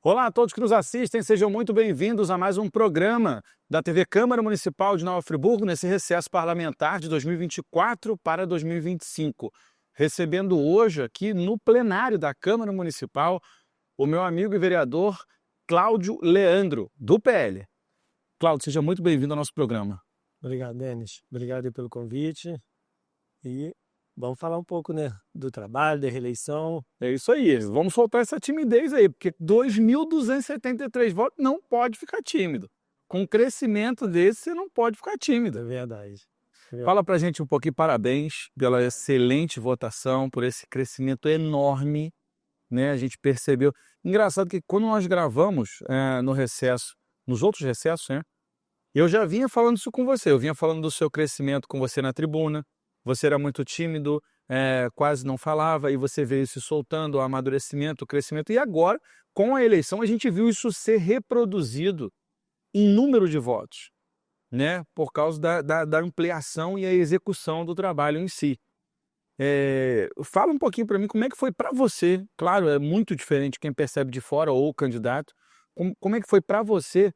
Olá a todos que nos assistem, sejam muito bem-vindos a mais um programa da TV Câmara Municipal de Nova Friburgo, nesse recesso parlamentar de 2024 para 2025. Recebendo hoje aqui no plenário da Câmara Municipal o meu amigo e vereador Cláudio Leandro, do PL. Cláudio, seja muito bem-vindo ao nosso programa. Obrigado, Denis. Obrigado aí pelo convite. E vamos falar um pouco, né, do trabalho, da reeleição. É isso aí, vamos soltar essa timidez aí, porque 2.273 votos não pode ficar tímido. Com um crescimento desse, você não pode ficar tímido. É verdade. Fala pra gente um pouquinho, parabéns pela excelente votação, por esse crescimento enorme, né? A gente percebeu. Engraçado que quando nós gravamos no recesso, nos outros recessos, né? Eu já vinha falando isso com você, eu vinha falando do seu crescimento com você na tribuna, você era muito tímido, quase não falava, e você veio se soltando, o amadurecimento, o crescimento, e agora, com a eleição, a gente viu isso ser reproduzido em número de votos, né? Por causa da ampliação e a execução do trabalho em si. Fala um pouquinho para mim como é que foi para você, claro, é muito diferente quem percebe de fora ou o candidato, como é que foi para você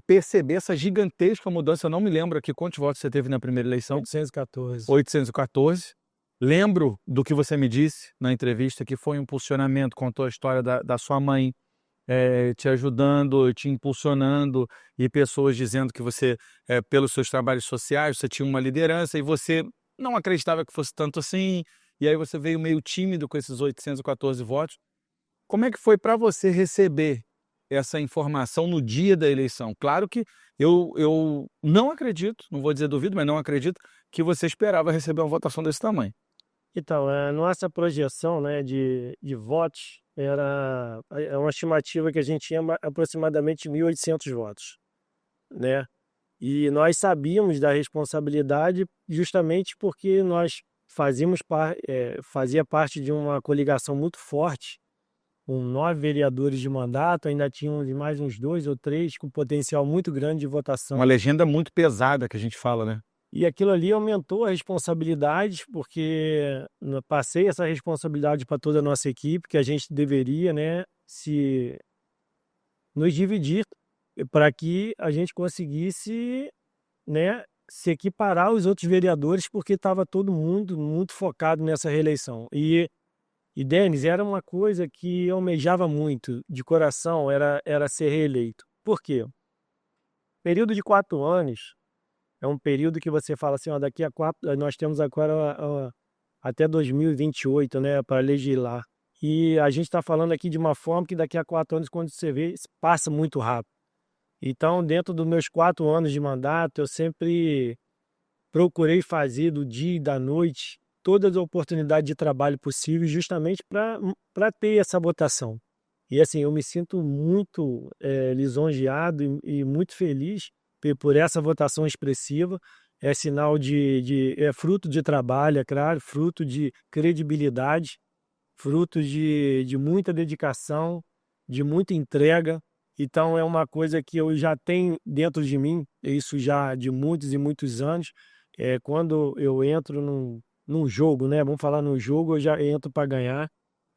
perceber essa gigantesca mudança. Eu não me lembro aqui quantos votos você teve na primeira eleição. 814. 814. Lembro do que você me disse na entrevista, que foi um impulsionamento, contou a história da sua mãe, te ajudando, te impulsionando, e pessoas dizendo que você, pelos seus trabalhos sociais, você tinha uma liderança e você não acreditava que fosse tanto assim, e aí você veio meio tímido com esses 814 votos. Como é que foi para você receber essa informação no dia da eleição? Claro que eu não acredito, não vou dizer duvido, mas não acredito que você esperava receber uma votação desse tamanho. Então, a nossa projeção, né, de votos é uma estimativa que a gente tinha aproximadamente 1.800 votos, né? E nós sabíamos da responsabilidade justamente porque nós fazia parte de uma coligação muito forte, com 9 vereadores de mandato, ainda tínhamos mais uns 2 ou 3 com potencial muito grande de votação. Uma legenda muito pesada que a gente fala, né? E aquilo ali aumentou a responsabilidade, porque passei essa responsabilidade para toda a nossa equipe, que a gente deveria, né, se nos dividir para que a gente conseguisse, né, se equiparar aos outros vereadores, porque estava todo mundo muito focado nessa reeleição. E Denis, era uma coisa que eu almejava muito, de coração, era ser reeleito. Por quê? Período de 4 anos é um período que você fala assim, ó, daqui a 4, nós temos agora até 2028, né, para legislar. E a gente está falando aqui de uma forma que daqui a 4 anos, quando você vê, passa muito rápido. Então, dentro dos meus 4 anos de mandato, eu sempre procurei fazer do dia e da noite todas as oportunidades de trabalho possíveis, justamente para ter essa votação. E assim, eu me sinto muito lisonjeado e muito feliz por essa votação expressiva. É sinal é fruto de trabalho, é claro, fruto de credibilidade, fruto de muita dedicação, de muita entrega. Então é uma coisa que eu já tenho dentro de mim, isso já de muitos e muitos anos. Quando eu entro num jogo, né? Vamos falar num jogo, eu já entro para ganhar.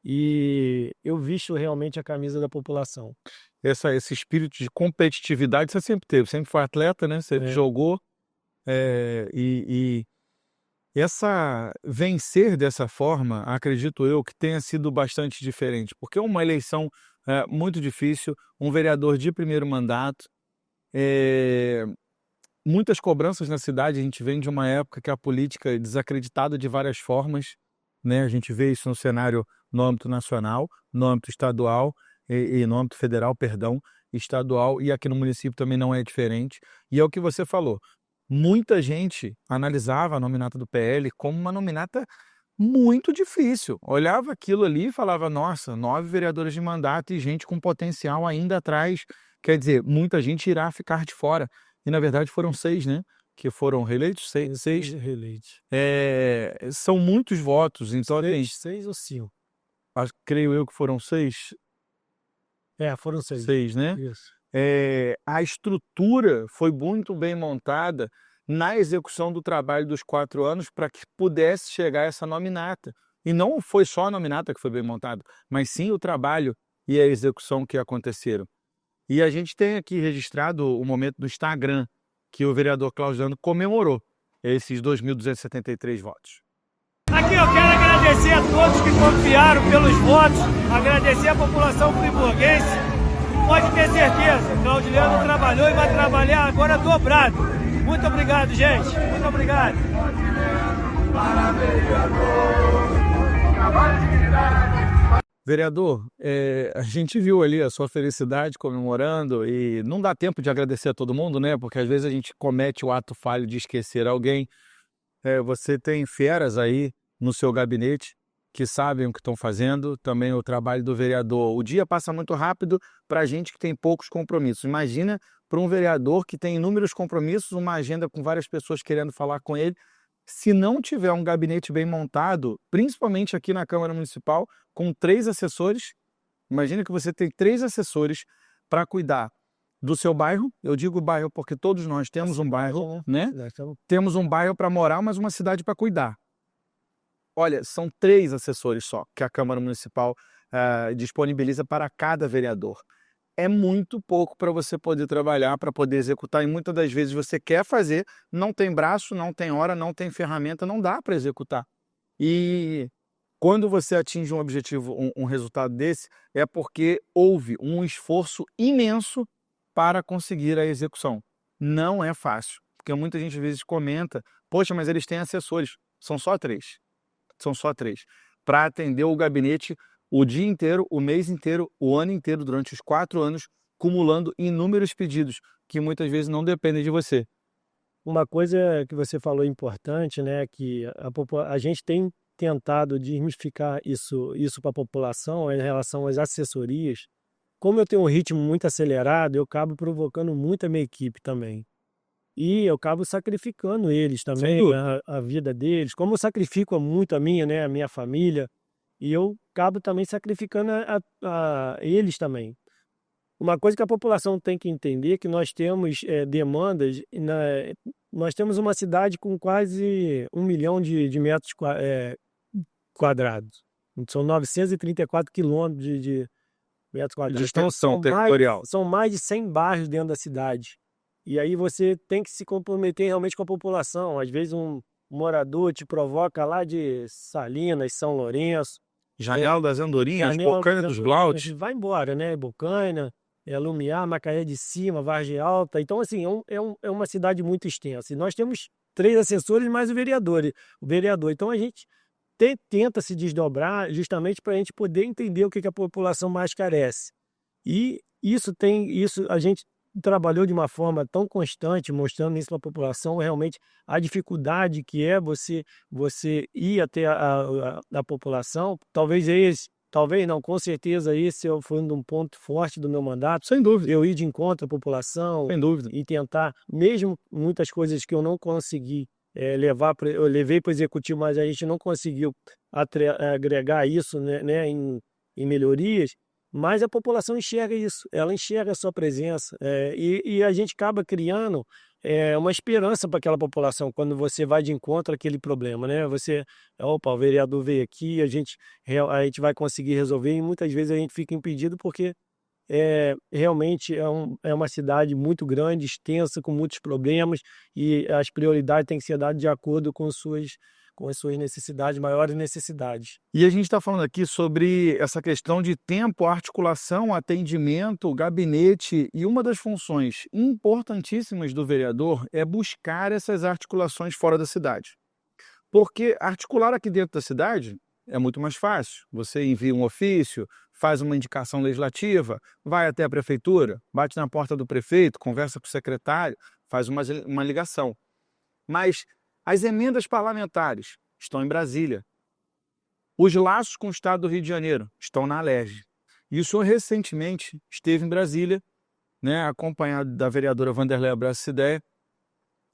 E eu visto realmente a camisa da população. Esse espírito de competitividade você sempre teve, sempre foi atleta, né? Você jogou, e vencer dessa forma, acredito eu, que tenha sido bastante diferente, porque é uma eleição muito difícil, um vereador de primeiro mandato, muitas cobranças na cidade. A gente vem de uma época que a política é desacreditada de várias formas, né? A gente vê isso no cenário no âmbito nacional, no âmbito estadual e no âmbito federal, perdão, estadual, e aqui no município também não é diferente. E é o que você falou, muita gente analisava a nominata do PL como uma nominata muito difícil, olhava aquilo ali e falava, nossa, 9 vereadores de mandato e gente com potencial ainda atrás, quer dizer, muita gente irá ficar de fora. E na verdade foram 6, né? Que foram reeleitos, 6. Reeleitos. São muitos votos, então 6 ou 5? creio eu que foram 6. Foram 6. 6, né? Isso. A estrutura foi muito bem montada na execução do trabalho dos 4 anos para que pudesse chegar essa nominata. E não foi só a nominata que foi bem montada, mas sim o trabalho e a execução que aconteceram. E a gente tem aqui registrado o momento do Instagram, que o vereador Claudiano comemorou esses 2.273 votos. Aqui eu quero agradecer a todos que confiaram pelos votos, agradecer a população friburguense. Pode ter certeza, Claudiano trabalhou e vai trabalhar agora dobrado. Muito obrigado, gente. Muito obrigado. Vereador, a gente viu ali a sua felicidade comemorando e não dá tempo de agradecer a todo mundo, né? Porque às vezes a gente comete o ato falho de esquecer alguém. Você tem feras aí no seu gabinete que sabem o que estão fazendo, também o trabalho do vereador. O dia passa muito rápido para a gente que tem poucos compromissos. Imagina para um vereador que tem inúmeros compromissos, uma agenda com várias pessoas querendo falar com ele. Se não tiver um gabinete bem montado, principalmente aqui na Câmara Municipal, com 3 assessores, imagina que você tem 3 assessores para cuidar do seu bairro. Eu digo bairro porque todos nós temos um bairro, né? Temos um bairro para morar, mas uma cidade para cuidar. Olha, são 3 assessores só que a Câmara Municipal disponibiliza para cada vereador. É muito pouco para você poder trabalhar, para poder executar, e muitas das vezes você quer fazer, não tem braço, não tem hora, não tem ferramenta, não dá para executar. E quando você atinge um objetivo, um resultado desse, é porque houve um esforço imenso para conseguir a execução. Não é fácil, porque muita gente às vezes comenta, poxa, mas eles têm assessores. São só 3. São só 3. Para atender o gabinete o dia inteiro, o mês inteiro, o ano inteiro, durante os 4 anos, acumulando inúmeros pedidos que muitas vezes não dependem de você. Uma coisa que você falou importante, né, que a gente tem tentado desmistificar isso para a população em relação às assessorias. Como eu tenho um ritmo muito acelerado, eu acabo provocando muito a minha equipe também. E eu acabo sacrificando eles também, a vida deles. Como eu sacrifico muito a minha, né, a minha família, e eu acabo também sacrificando a eles também. Uma coisa que a população tem que entender é que nós temos demandas, nós temos uma cidade com quase 1 milhão de metros quadrados. São 934 quilômetros de metros quadrados. De extensão territorial. São mais de 100 bairros dentro da cidade. E aí você tem que se comprometer realmente com a população. Às vezes um morador te provoca lá de Salinas, São Lourenço, Janial das Andorinhas, Bocaina dos Blautes. vai embora, né? Bocaina, Lumiar, Macaé de Cima, Vargem Alta. Então, assim, é uma cidade muito extensa. E nós temos 3 assessores mais o vereador. Então, a gente tenta se desdobrar justamente para a gente poder entender o que a população mais carece. E isso a gente trabalhou de uma forma tão constante, mostrando isso para a população, realmente a dificuldade que é você ir até a população. Talvez não, com certeza esse foi um ponto forte do meu mandato. Sem dúvida. Eu ir de encontro à população. Sem dúvida. E tentar, mesmo muitas coisas que eu não consegui eu levei para o executivo, mas a gente não conseguiu agregar isso, né, em melhorias. Mas a população enxerga isso, ela enxerga a sua presença, e a gente acaba criando uma esperança para aquela população quando você vai de encontro àquele problema, né? O vereador veio aqui, a gente vai conseguir resolver, e muitas vezes a gente fica impedido porque realmente é uma cidade muito grande, extensa, com muitos problemas, e as prioridades têm que ser dadas de acordo com as suas necessidades, maiores necessidades. E a gente está falando aqui sobre essa questão de tempo, articulação, atendimento, gabinete, e uma das funções importantíssimas do vereador é buscar essas articulações fora da cidade. Porque articular aqui dentro da cidade é muito mais fácil. Você envia um ofício, faz uma indicação legislativa, vai até a prefeitura, bate na porta do prefeito, conversa com o secretário, faz uma ligação. Mas as emendas parlamentares estão em Brasília. Os laços com o Estado do Rio de Janeiro estão na Alerj. E o senhor recentemente esteve em Brasília, né, acompanhado da vereadora Wanderley Abraço Ideia,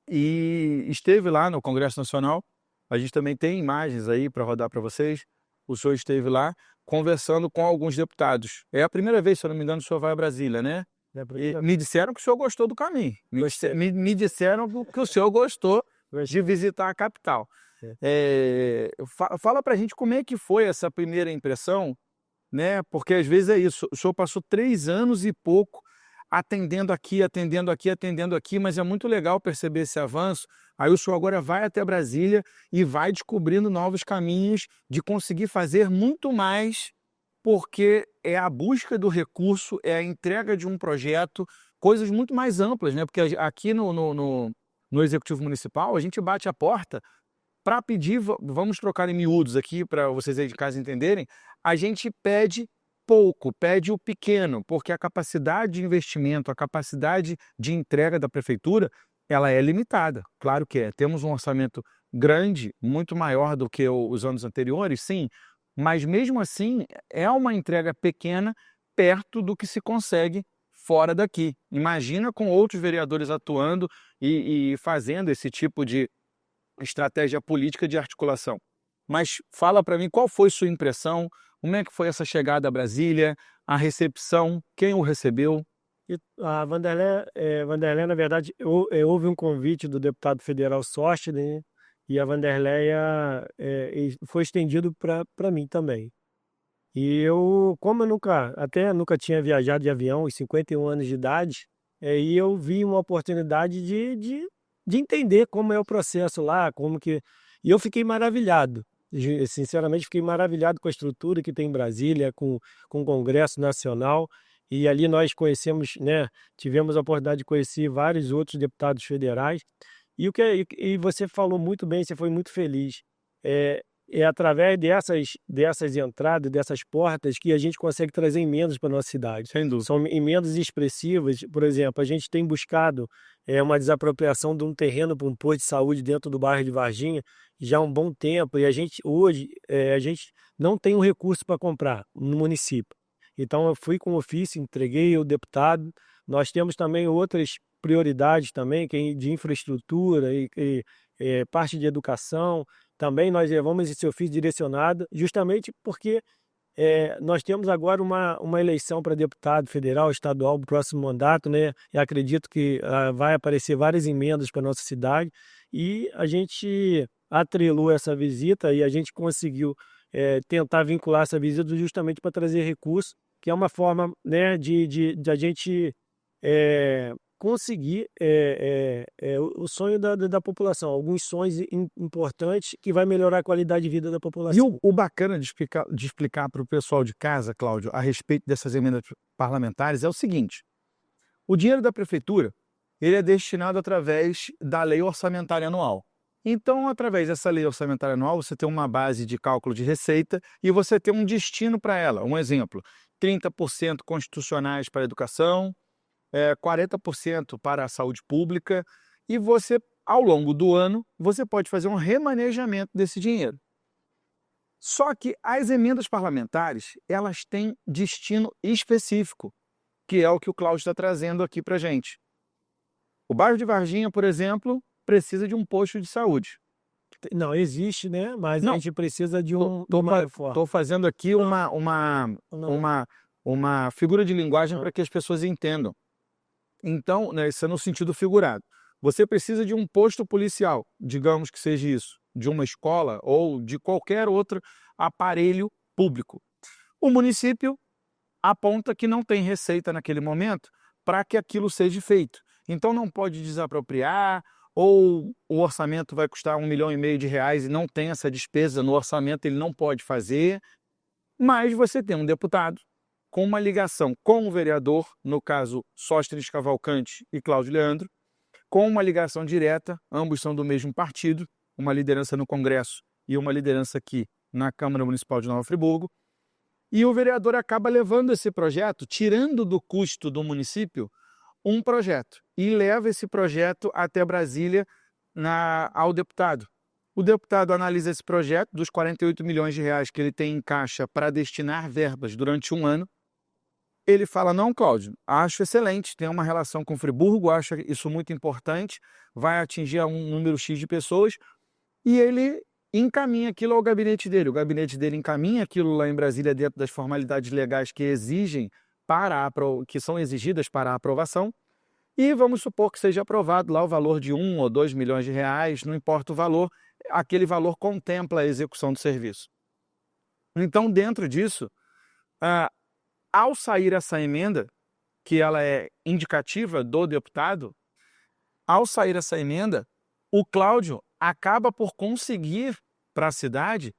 e esteve lá no Congresso Nacional. A gente também tem imagens aí para rodar para vocês. O senhor esteve lá conversando com alguns deputados. É a primeira vez, se eu não me engano, o senhor vai a Brasília, né? Me disseram que o senhor gostou do caminho. Me disseram que o senhor gostou de visitar a capital. Fala pra gente como é que foi essa primeira impressão, né? Porque às vezes é isso, o senhor passou 3 anos e pouco atendendo aqui, atendendo aqui, atendendo aqui, mas é muito legal perceber esse avanço. Aí o senhor agora vai até Brasília e vai descobrindo novos caminhos de conseguir fazer muito mais, porque é a busca do recurso, é a entrega de um projeto, coisas muito mais amplas, né? Porque aqui no Executivo Municipal, a gente bate a porta para pedir, vamos trocar em miúdos aqui para vocês aí de casa entenderem, a gente pede pouco, pede o pequeno, porque a capacidade de investimento, a capacidade de entrega da prefeitura, ela é limitada, claro que é. Temos um orçamento grande, muito maior do que os anos anteriores, sim, mas mesmo assim é uma entrega pequena perto do que se consegue fora daqui. Imagina com outros vereadores atuando e fazendo esse tipo de estratégia política de articulação. Mas fala para mim qual foi sua impressão, como é que foi essa chegada a Brasília, a recepção, quem o recebeu? E a Vanderlei, na verdade, houve um convite do deputado federal Sóstenes, né? E a Vanderleia foi estendido para mim também. E eu, como eu nunca tinha viajado de avião, aos 51 anos de idade, e eu vi uma oportunidade de entender como é o processo lá, E eu fiquei maravilhado. Sinceramente, fiquei maravilhado com a estrutura que tem em Brasília, com o Congresso Nacional. E ali nós conhecemos, né? Tivemos a oportunidade de conhecer vários outros deputados federais. E você falou muito bem, você foi muito feliz. É através dessas entradas, dessas portas, que a gente consegue trazer emendas para a nossa cidade. Sem dúvida. São emendas expressivas. Por exemplo, a gente tem buscado uma desapropriação de um terreno para um posto de saúde dentro do bairro de Varginha já há um bom tempo. E hoje, a gente não tem um recurso para comprar no município. Então, eu fui com ofício, entreguei ao deputado. Nós temos também outras prioridades também, que é de infraestrutura e parte de educação. Também nós levamos esse ofício direcionado, justamente porque nós temos agora uma eleição para deputado federal, estadual, no próximo mandato, né? E acredito que vai aparecer várias emendas para a nossa cidade. E a gente atrelou essa visita e a gente conseguiu tentar vincular essa visita justamente para trazer recursos, que é uma forma, né, de a gente conseguir o sonho da população, alguns sonhos importantes que vai melhorar a qualidade de vida da E população. o bacana de explicar para o pessoal de casa, Cláudio, a respeito dessas emendas parlamentares é o seguinte: o dinheiro da prefeitura ele é destinado através da lei orçamentária anual. Então, através dessa lei orçamentária anual, você tem uma base de cálculo de receita e você tem um destino para ela. Um exemplo, 30% constitucionais para a educação, 40% para a saúde pública, e você, ao longo do ano, você pode fazer um remanejamento desse dinheiro. Só que as emendas parlamentares, elas têm destino específico, que é o que o Cláudio está trazendo aqui para a gente. O bairro de Varginha, por exemplo, precisa de um posto de saúde. Não, existe, né? Mas a Não, gente precisa de uma reforma. estou fazendo aqui uma figura de linguagem para que as pessoas entendam. Então, né, isso é no sentido figurado. Você precisa de um posto policial, digamos que seja isso, de uma escola ou de qualquer outro aparelho público. O município aponta que não tem receita naquele momento para que aquilo seja feito. Então não pode desapropriar, ou o orçamento vai custar R$1,5 milhão e não tem essa despesa no orçamento, ele não pode fazer. Mas você tem um deputado com uma ligação com o vereador, no caso Sóstenes Cavalcante e Cláudio Leandro, com uma ligação direta, ambos são do mesmo partido, uma liderança no Congresso e uma liderança aqui na Câmara Municipal de Nova Friburgo, e o vereador acaba levando esse projeto, tirando do custo do município um projeto, e leva esse projeto até Brasília ao deputado. O deputado analisa esse projeto dos R$48 milhões que ele tem em caixa para destinar verbas durante um ano. Ele fala: não, Cláudio, acho excelente, tem uma relação com Friburgo, acho isso muito importante, vai atingir um número X de pessoas, e ele encaminha aquilo ao gabinete dele. O gabinete dele encaminha aquilo lá em Brasília dentro das formalidades legais que que são exigidas para a aprovação, e vamos supor que seja aprovado lá o valor de R$1 ou R$2 milhões, não importa o valor, aquele valor contempla a execução do serviço. Então, dentro disso, ah, ao sair essa emenda, que ela é indicativa do deputado, ao sair essa emenda, o Cláudio acaba por conseguir para a cidade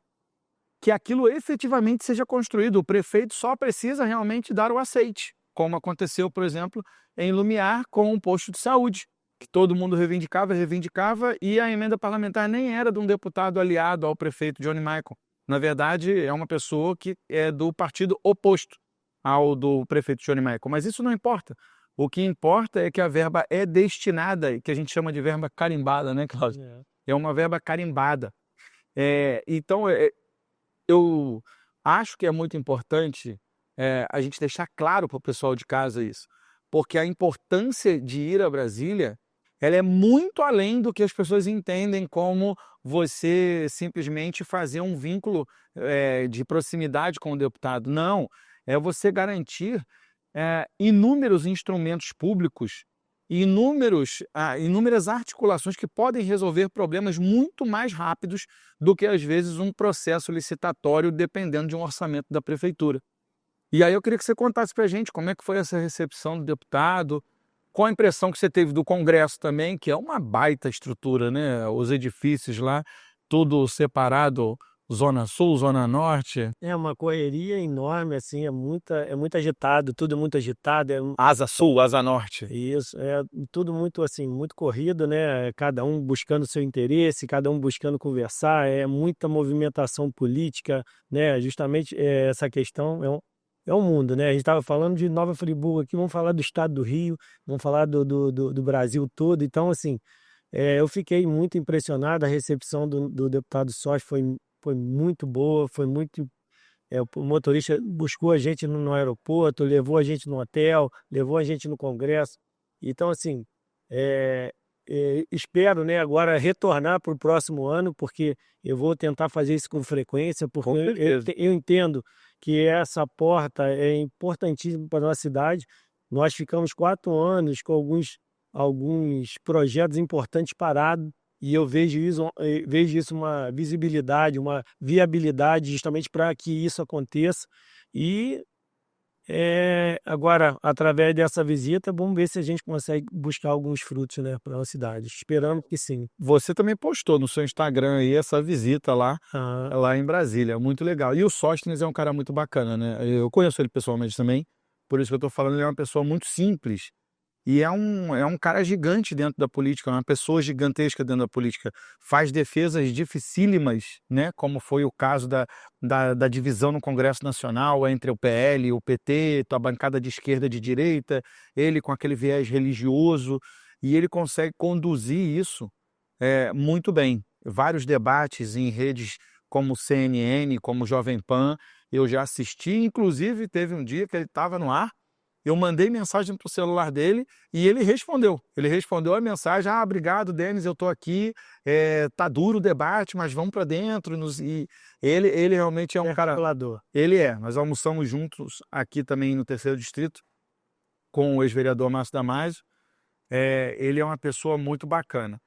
que aquilo efetivamente seja construído. O prefeito só precisa realmente dar o aceite, como aconteceu, por exemplo, em Lumiar com um posto de saúde, que todo mundo reivindicava, e a emenda parlamentar nem era de um deputado aliado ao prefeito Johnny Michael. Na verdade, é uma pessoa que é do partido oposto ao do prefeito Johnny Michael. Mas isso não importa. O que importa é que a verba é destinada, que a gente chama de verba carimbada, né, Cláudio? É uma verba carimbada. Então, eu acho que é muito importante a gente deixar claro para o pessoal de casa isso, porque a importância de ir a Brasília, ela é muito além do que as pessoas entendem como você simplesmente fazer um vínculo de proximidade com o deputado. Não, é você garantir inúmeros instrumentos públicos, inúmeras articulações que podem resolver problemas muito mais rápidos do que, às vezes, um processo licitatório dependendo de um orçamento da prefeitura. E aí eu queria que você contasse para a gente como é que foi essa recepção do deputado, qual a impressão que você teve do Congresso também, que é uma baita estrutura, né? Os edifícios lá, tudo separado, Zona Sul, Zona Norte. É uma correria enorme, assim, é muito agitado, tudo muito agitado, Asa Sul, Asa Norte. isso, é tudo muito, assim, muito corrido, né, cada um buscando seu interesse, cada um buscando conversar, é muita movimentação política, né, justamente, essa questão é um mundo, né, a gente estava falando de Nova Friburgo aqui, vamos falar do estado do Rio, vamos falar do Brasil todo, então, assim, eu fiquei muito impressionado, a recepção do deputado Sós foi muito boa, foi muito. O motorista buscou a gente no aeroporto, levou a gente no hotel, levou a gente no congresso. Então, assim, espero, né, agora retornar para o próximo ano, porque eu vou tentar fazer isso com frequência, porque Com certeza. eu entendo que essa porta é importantíssima para a nossa cidade. Nós ficamos 4 anos com alguns projetos importantes parados, e eu vejo isso uma visibilidade, uma viabilidade justamente para que isso aconteça. E agora, através dessa visita, vamos ver se a gente consegue buscar alguns frutos, né, para a cidade. Esperamos que sim. Você também postou no seu Instagram aí essa visita lá, Ah, lá em Brasília, muito legal. E o Sóstenes é um cara muito bacana, né? Eu conheço ele pessoalmente também, por isso que eu tô falando, ele é uma pessoa muito simples. E é um cara gigante dentro da política, é uma pessoa gigantesca dentro da política. Faz defesas dificílimas, né? Como foi o caso da divisão no Congresso Nacional entre o PL e o PT, a bancada de esquerda e de direita, ele com aquele viés religioso, e ele consegue conduzir isso muito bem. Vários debates em redes como CNN, como Jovem Pan, eu já assisti, inclusive teve um dia que ele estava no ar, eu mandei mensagem para o celular dele e ele respondeu. Ele respondeu a mensagem: ah, obrigado, Denis, eu estou aqui, tá duro o debate, mas vamos para dentro. E ele realmente é um cara... articulador. Nós almoçamos juntos aqui também no 3º Distrito, com o ex-vereador Márcio Damasio. Ele é uma pessoa muito bacana.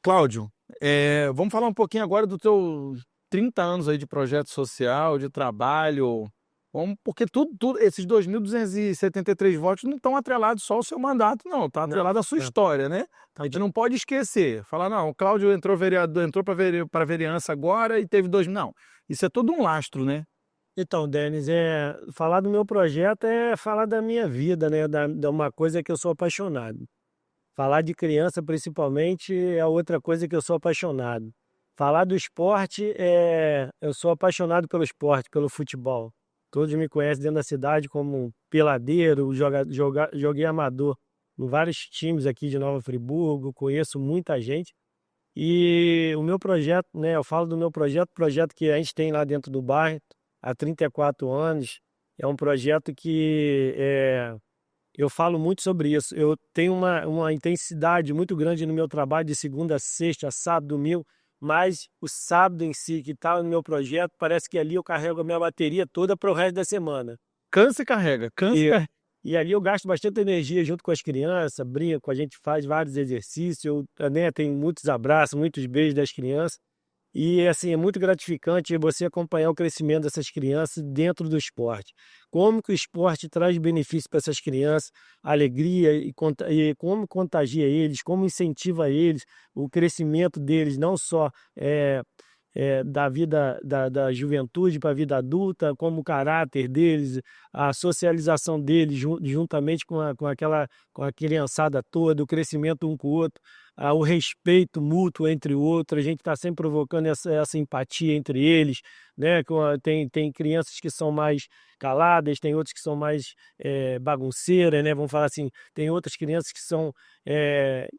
Cláudio, vamos falar um pouquinho agora do teu 30 anos aí de projeto social, de trabalho. Porque esses 2.273 votos não estão atrelados só ao seu mandato, não. Está atrelado à sua história, né? A gente não pode esquecer. Falar, não, o Cláudio entrou para a vereança agora e teve 2. Não, isso é todo um lastro, né? Então, Denis, falar do meu projeto é falar da minha vida, né? Da uma coisa que eu sou apaixonado. Falar de criança, principalmente, é outra coisa que eu sou apaixonado. Falar do esporte, eu sou apaixonado pelo esporte, pelo futebol. Todos me conhecem dentro da cidade como um peladeiro, joguei amador em vários times aqui de Nova Friburgo, conheço muita gente. E o meu projeto, né, eu falo do meu projeto que a gente tem lá dentro do bairro há 34 anos, é um projeto que eu falo muito sobre isso. Eu tenho uma intensidade muito grande no meu trabalho de segunda a sexta, sábado, domingo, mas o sábado em si, que está no meu projeto, parece que ali eu carrego a minha bateria toda para o resto da semana. Cansa e carrega, E ali eu gasto bastante energia junto com as crianças, brinco, a gente faz vários exercícios, eu, né, tenho muitos abraços, muitos beijos das crianças. E assim, é muito gratificante você acompanhar o crescimento dessas crianças dentro do esporte. Como que o esporte traz benefício para essas crianças, alegria e como contagia eles, como incentiva eles, o crescimento deles, não só da vida da juventude para a vida adulta, como o caráter deles, a socialização deles juntamente com a criançada toda, o crescimento um com o outro, o respeito mútuo entre o outro, a gente está sempre provocando essa empatia entre eles, né? Tem crianças que são mais caladas, tem outras que são mais bagunceiras, né? Vamos falar assim, tem outras crianças que são eh,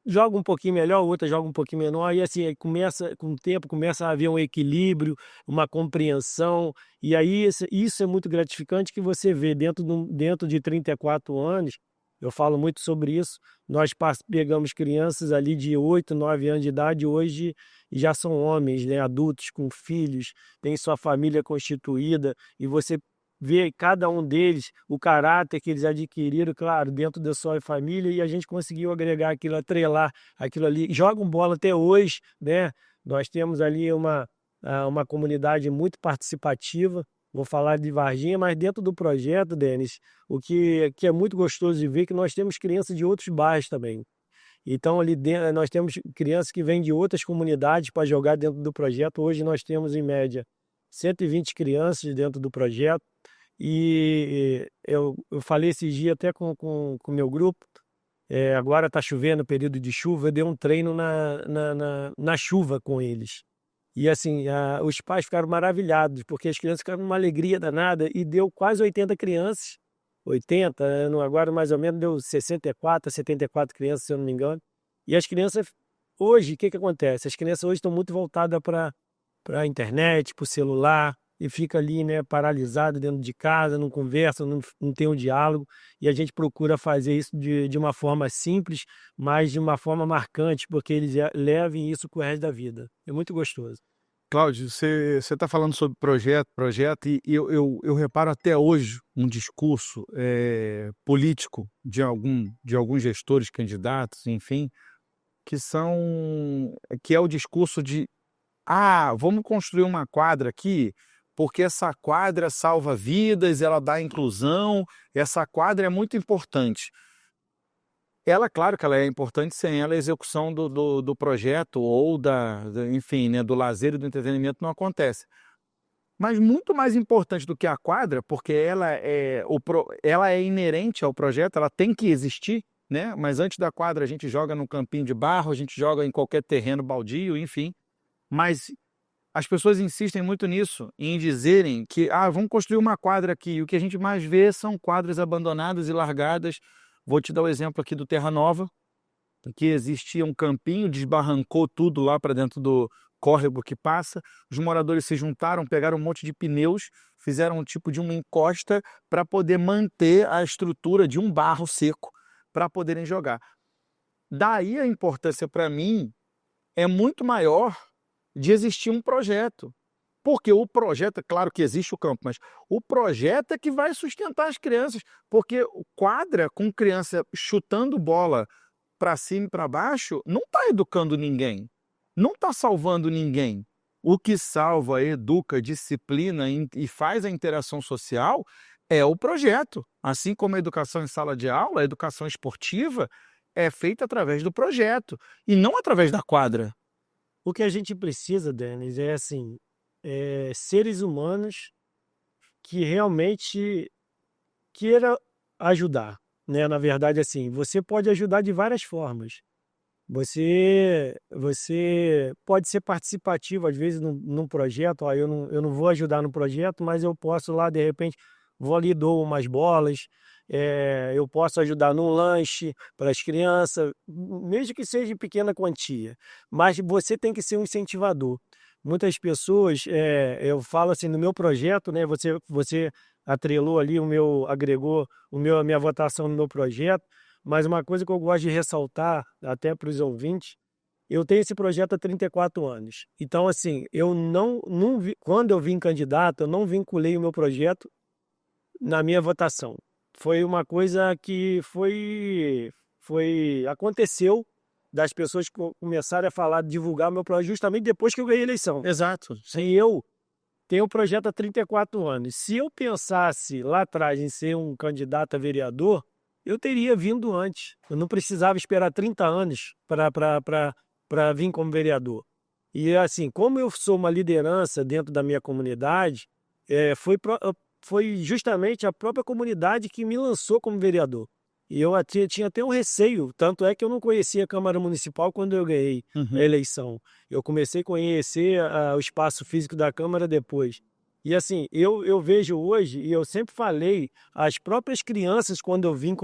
joga um pouquinho melhor, outra joga um pouquinho menor, e assim, aí começa, com o tempo, começa a haver um equilíbrio, uma compreensão, e aí isso é muito gratificante que você vê dentro de 34 anos, eu falo muito sobre isso, nós pegamos crianças ali de 8, 9 anos de idade, hoje já são homens, né, adultos com filhos, têm sua família constituída, e você ver cada um deles, o caráter que eles adquiriram, claro, dentro da sua família, e a gente conseguiu agregar aquilo, atrelar aquilo ali. Jogam bola até hoje, né? Nós temos ali uma comunidade muito participativa. Vou falar de Varginha, mas dentro do projeto, Denis, que é muito gostoso de ver que nós temos crianças de outros bairros também. Então, ali dentro, nós temos crianças que vêm de outras comunidades para jogar dentro do projeto. Hoje nós temos, em média, 120 crianças dentro do projeto. E eu falei esses dias até com o meu grupo, agora está chovendo, período de chuva, eu dei um treino na chuva com eles. E assim, os pais ficaram maravilhados, porque as crianças ficaram numa alegria danada e deu quase 80 crianças, 80, agora mais ou menos deu 64, 74 crianças, se eu não me engano. E as crianças, hoje, o que que acontece? As crianças hoje estão muito voltadas para a internet, para o celular, e fica ali, né, paralisado dentro de casa, não conversa, não tem um diálogo, e a gente procura fazer isso de uma forma simples, mas de uma forma marcante, porque eles levem isso pro resto da vida. É muito gostoso. Cláudio, você está falando sobre projeto, e eu reparo até hoje um discurso político de alguns gestores, candidatos, enfim, que é o discurso de vamos construir uma quadra aqui, porque essa quadra salva vidas, ela dá inclusão, essa quadra é muito importante. Ela, claro que ela é importante, sem ela a execução do projeto ou enfim, né, do lazer e do entretenimento não acontece. Mas muito mais importante do que a quadra, porque ela é inerente ao projeto, ela tem que existir, né? Mas antes da quadra a gente joga num campinho de barro, a gente joga em qualquer terreno baldio, enfim. Mas as pessoas insistem muito nisso, em dizerem que vamos construir uma quadra aqui. E o que a gente mais vê são quadras abandonadas e largadas. Vou te dar o exemplo aqui do Terra Nova, que existia um campinho, desbarrancou tudo lá para dentro do córrego que passa. Os moradores se juntaram, pegaram um monte de pneus, fizeram um tipo de uma encosta para poder manter a estrutura de um barro seco para poderem jogar. Daí a importância para mim é muito maior de existir um projeto. Porque o projeto, é claro que existe o campo, mas o projeto é que vai sustentar as crianças. Porque o quadra com criança chutando bola para cima e para baixo não está educando ninguém, não está salvando ninguém. O que salva, educa, disciplina e faz a interação social é o projeto. Assim como a educação em sala de aula, a educação esportiva é feita através do projeto e não através da quadra. O que a gente precisa, Denis, é assim, seres humanos que realmente queira ajudar, né? Na verdade, assim, você pode ajudar de várias formas. Você pode ser participativo, às vezes, num projeto. Eu não vou ajudar no projeto, mas eu posso lá, de repente, vou ali, dou umas bolas, eu posso ajudar num lanche para as crianças, mesmo que seja de pequena quantia. Mas você tem que ser um incentivador. Muitas pessoas, eu falo assim, no meu projeto, né? Você atrelou ali agregou a minha votação no meu projeto. Mas uma coisa que eu gosto de ressaltar, até para os ouvintes, eu tenho esse projeto há 34 anos. Então, assim, eu quando eu vim candidato, eu não vinculei o meu projeto na minha votação. Foi uma coisa que aconteceu, das pessoas começarem a falar, divulgar meu projeto justamente depois que eu ganhei a eleição. Exato. E eu tenho o projeto há 34 anos. Se eu pensasse lá atrás em ser um candidato a vereador, eu teria vindo antes. Eu não precisava esperar 30 anos para vir como vereador. E assim, como eu sou uma liderança dentro da minha comunidade, foi justamente a própria comunidade que me lançou como vereador. E eu tinha até um receio, tanto é que eu não conhecia a Câmara Municipal quando eu ganhei a eleição. Eu comecei a conhecer o espaço físico da Câmara depois. E assim, eu vejo hoje, e eu sempre falei, as próprias crianças, quando eu vim,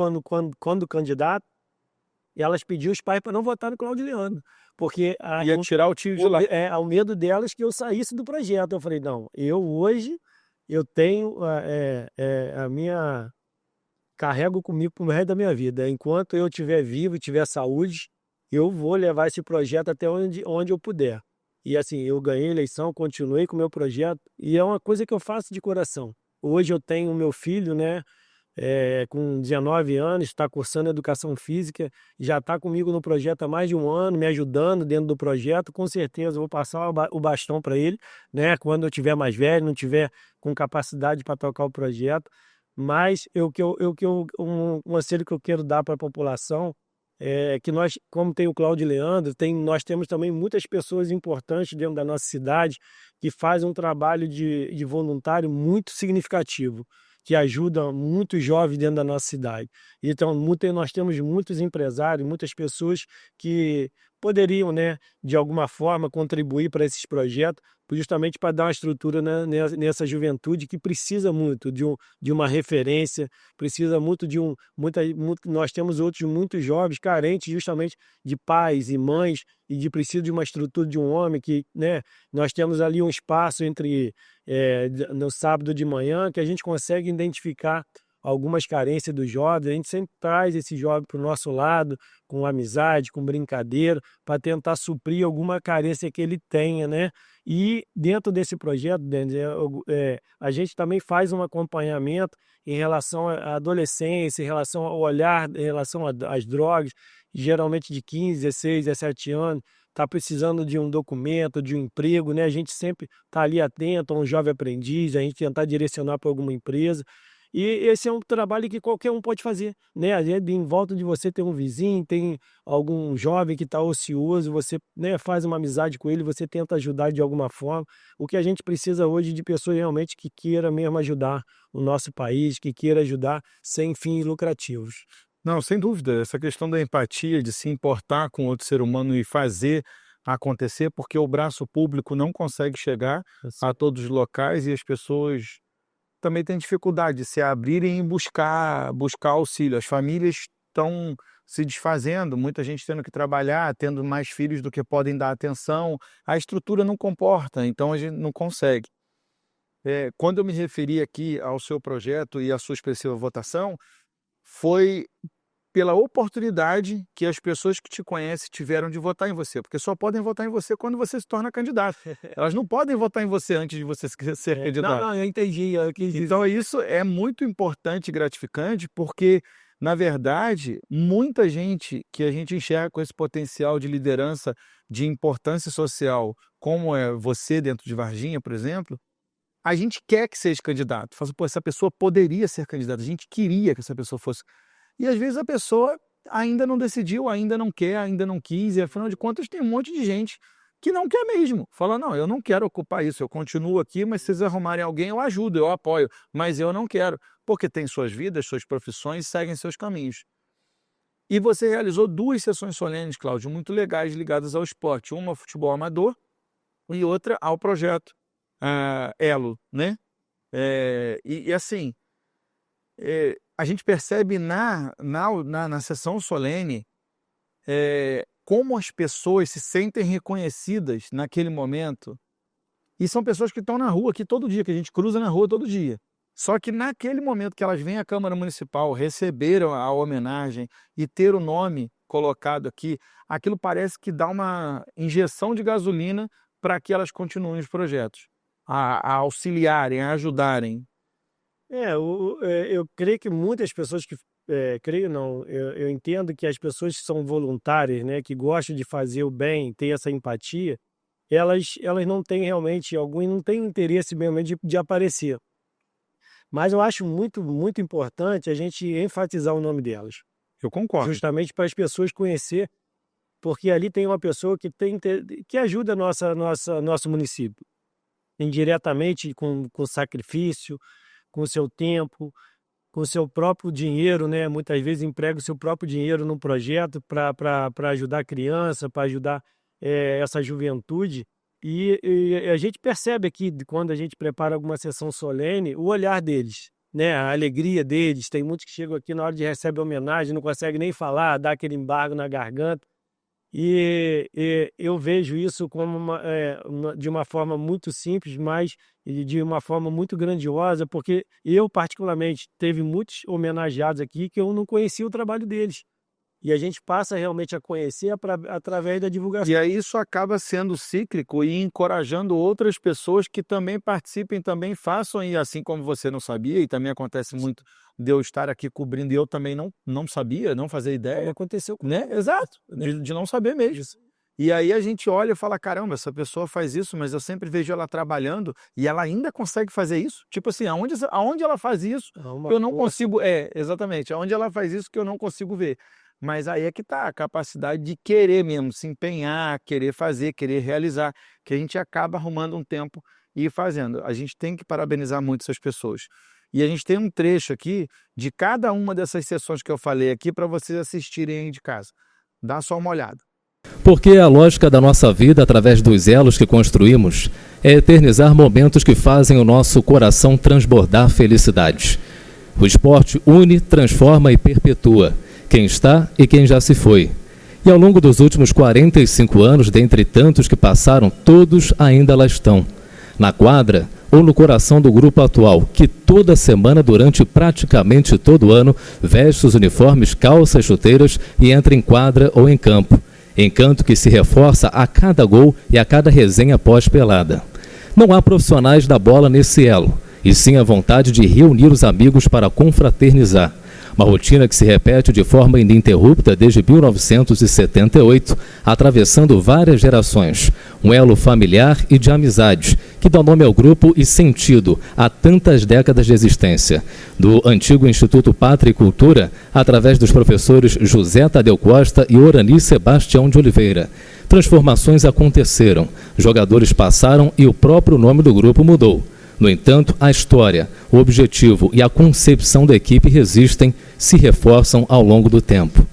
quando candidato, elas pediam os pais para não votar no Cláudio Leandro, porque Ia tirar o tio de lá. ao medo delas que eu saísse do projeto. Eu falei, não, hoje eu tenho a minha... carrego comigo pro resto da minha vida. Enquanto eu estiver vivo e tiver saúde, eu vou levar esse projeto até onde eu puder. E assim, eu ganhei a eleição, continuei com o meu projeto, e é uma coisa que eu faço de coração. Hoje eu tenho meu filho, né, com 19 anos, está cursando educação física, já está comigo no projeto há mais de um ano, me ajudando dentro do projeto. Com certeza eu vou passar o bastão para ele, né, quando eu tiver mais velho, não tiver com capacidade para tocar o projeto. Mas um conselho que eu quero dar para a população é que nós, como tem o Cláudio Leandro, nós temos também muitas pessoas importantes dentro da nossa cidade que fazem um trabalho de voluntário muito significativo, que ajuda muitos jovens dentro da nossa cidade. Então, nós temos muitos empresários, muitas pessoas que poderiam, né, de alguma forma, contribuir para esses projetos, justamente para dar uma estrutura, né, nessa juventude que precisa muito de uma referência, precisa muito nós temos outros muitos jovens carentes justamente de pais e mães e precisa de uma estrutura de um homem que, né, nós temos ali um espaço no sábado de manhã que a gente consegue identificar algumas carências dos jovens. A gente sempre traz esse jovem para o nosso lado, com amizade, com brincadeira, para tentar suprir alguma carência que ele tenha, né? E dentro desse projeto, Denis, a gente também faz um acompanhamento em relação à adolescência, em relação ao olhar, em relação às drogas, geralmente de 15, 16, 17 anos, está precisando de um documento, de um emprego, né? A gente sempre está ali atento a um jovem aprendiz, a gente tentar direcionar para alguma empresa. E esse é um trabalho que qualquer um pode fazer, né? Às vezes, em volta de você tem um vizinho, tem algum jovem que está ocioso, você, né, faz uma amizade com ele, você tenta ajudar de alguma forma. O que a gente precisa hoje de pessoas realmente que queira mesmo ajudar o nosso país, que queira ajudar sem fins lucrativos. Não, sem dúvida, essa questão da empatia, de se importar com outro ser humano e fazer acontecer, porque o braço público não consegue chegar a todos os locais e as pessoas também têm dificuldade de se abrirem e buscar auxílio. As famílias estão se desfazendo, muita gente tendo que trabalhar, tendo mais filhos do que podem dar atenção, a estrutura não comporta, então a gente não consegue. Quando eu me referi aqui ao seu projeto e à sua expressiva votação, foi pela oportunidade que as pessoas que te conhecem tiveram de votar em você, porque só podem votar em você quando você se torna candidato. Elas não podem votar em você antes de você ser candidato. Não, eu entendi. Então isso é muito importante e gratificante, porque, na verdade, muita gente que a gente enxerga com esse potencial de liderança, de importância social, como é você dentro de Varginha, por exemplo, a gente quer que seja candidato. Fala assim, pô, essa pessoa poderia ser candidata, a gente queria que essa pessoa fosse. E às vezes a pessoa ainda não decidiu, ainda não quer, ainda não quis, e afinal de contas tem um monte de gente que não quer mesmo. Fala, não, eu não quero ocupar isso, eu continuo aqui, mas se vocês arrumarem alguém, eu ajudo, eu apoio, mas eu não quero, porque tem suas vidas, suas profissões, seguem seus caminhos. E você realizou 2 sessões solenes, Cláudio, muito legais, ligadas ao esporte, uma ao futebol amador e outra ao projeto Elo, né? Assim, a gente percebe na sessão solene como as pessoas se sentem reconhecidas naquele momento, e são pessoas que estão na rua aqui todo dia, que a gente cruza na rua todo dia. Só que naquele momento que elas vêm à Câmara Municipal, receberam a homenagem e ter o nome colocado aqui, aquilo parece que dá uma injeção de gasolina para que elas continuem os projetos, a auxiliarem, a ajudarem. Eu creio que muitas pessoas que creio não, eu entendo que as pessoas que são voluntárias, né, que gostam de fazer o bem, ter essa empatia, elas não têm realmente, alguns não têm interesse mesmo de aparecer. Mas eu acho muito, muito importante a gente enfatizar o nome delas, Eu concordo. justamente para as pessoas conhecer, porque ali tem uma pessoa que ajuda nosso município, indiretamente com sacrifício, com o seu tempo, com o seu próprio dinheiro, né? Muitas vezes emprega o seu próprio dinheiro num projeto para ajudar a criança, para ajudar essa juventude. E a gente percebe aqui, quando a gente prepara alguma sessão solene, o olhar deles, né? A alegria deles. Tem muitos que chegam aqui na hora de receber homenagem, não conseguem nem falar, dá aquele embargo na garganta. E eu vejo isso como de uma forma muito simples, mas de uma forma muito grandiosa, porque eu, particularmente, teve muitos homenageados aqui que eu não conhecia o trabalho deles. E a gente passa realmente a conhecer através da divulgação. E aí isso acaba sendo cíclico e encorajando outras pessoas que também participem, também façam, e assim como você não sabia, e também acontece muito de eu estar aqui cobrindo e eu também não sabia, não fazia Como ideia, aconteceu com né? Exato, de não saber mesmo. isso. E aí a gente olha e fala, caramba, essa pessoa faz isso, mas eu sempre vejo ela trabalhando e ela ainda consegue fazer isso? Tipo assim, aonde ela faz isso, Uma eu não força. consigo... exatamente, aonde ela faz isso que eu não consigo ver. Mas aí é que tá a capacidade de querer mesmo, se empenhar, querer fazer, querer realizar, que a gente acaba arrumando um tempo e ir fazendo. A gente tem que parabenizar muito essas pessoas. E a gente tem um trecho aqui de cada uma dessas sessões que eu falei aqui para vocês assistirem aí de casa. Dá só uma olhada. Porque a lógica da nossa vida, através dos elos que construímos, é eternizar momentos que fazem o nosso coração transbordar felicidades. O esporte une, transforma e perpetua quem está e quem já se foi. E ao longo dos últimos 45 anos, dentre tantos que passaram, todos ainda lá estão. Na quadra ou no coração do grupo atual, que toda semana, durante praticamente todo o ano, veste os uniformes, calça e chuteiras e entra em quadra ou em campo. Encanto que se reforça a cada gol e a cada resenha pós-pelada. Não há profissionais da bola nesse elo, e sim a vontade de reunir os amigos para confraternizar. Uma rotina que se repete de forma ininterrupta desde 1978, atravessando várias gerações. Um elo familiar e de amizades, que dá nome ao grupo e sentido a tantas décadas de existência. Do antigo Instituto Pátria e Cultura, através dos professores José Tadeu Costa e Orani Sebastião de Oliveira. Transformações aconteceram, jogadores passaram e o próprio nome do grupo mudou. No entanto, a história, o objetivo e a concepção da equipe resistem, se reforçam ao longo do tempo.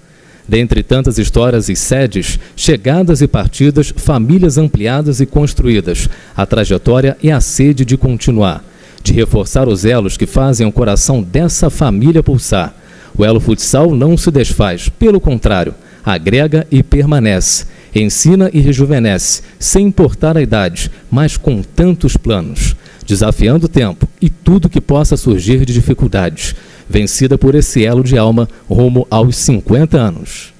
Dentre tantas histórias e sedes, chegadas e partidas, famílias ampliadas e construídas, a trajetória é a sede de continuar, de reforçar os elos que fazem o coração dessa família pulsar. O elo futsal não se desfaz, pelo contrário, agrega e permanece, ensina e rejuvenesce, sem importar a idade, mas com tantos planos. Desafiando o tempo e tudo que possa surgir de dificuldades, vencida por esse elo de alma rumo aos 50 anos.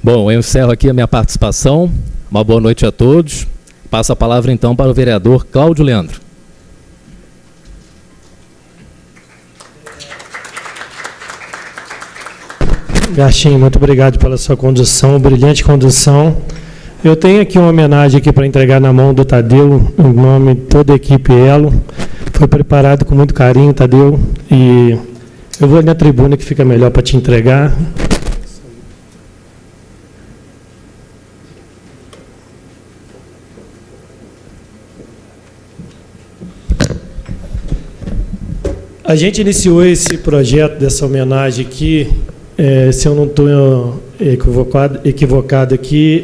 Bom, eu encerro aqui a minha participação. Uma boa noite a todos. Passo a palavra então para o vereador Cláudio Leandro. Garchinho, muito obrigado pela sua condução, brilhante condução. Eu tenho aqui uma homenagem aqui para entregar na mão do Tadeu, em nome de toda a equipe Elo. Foi preparado com muito carinho, Tadeu, e eu vou ali na tribuna que fica melhor para te entregar. A gente iniciou esse projeto dessa homenagem aqui, se eu não estou equivocado aqui,